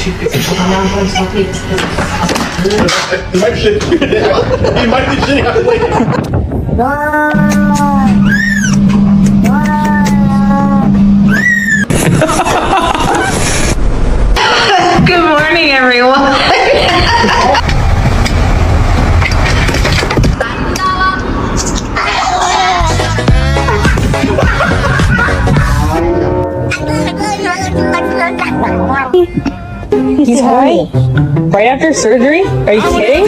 He might be shitting. He might be shitting out the way. Good morning, everyone. He's high? Right after surgery? Are you kidding?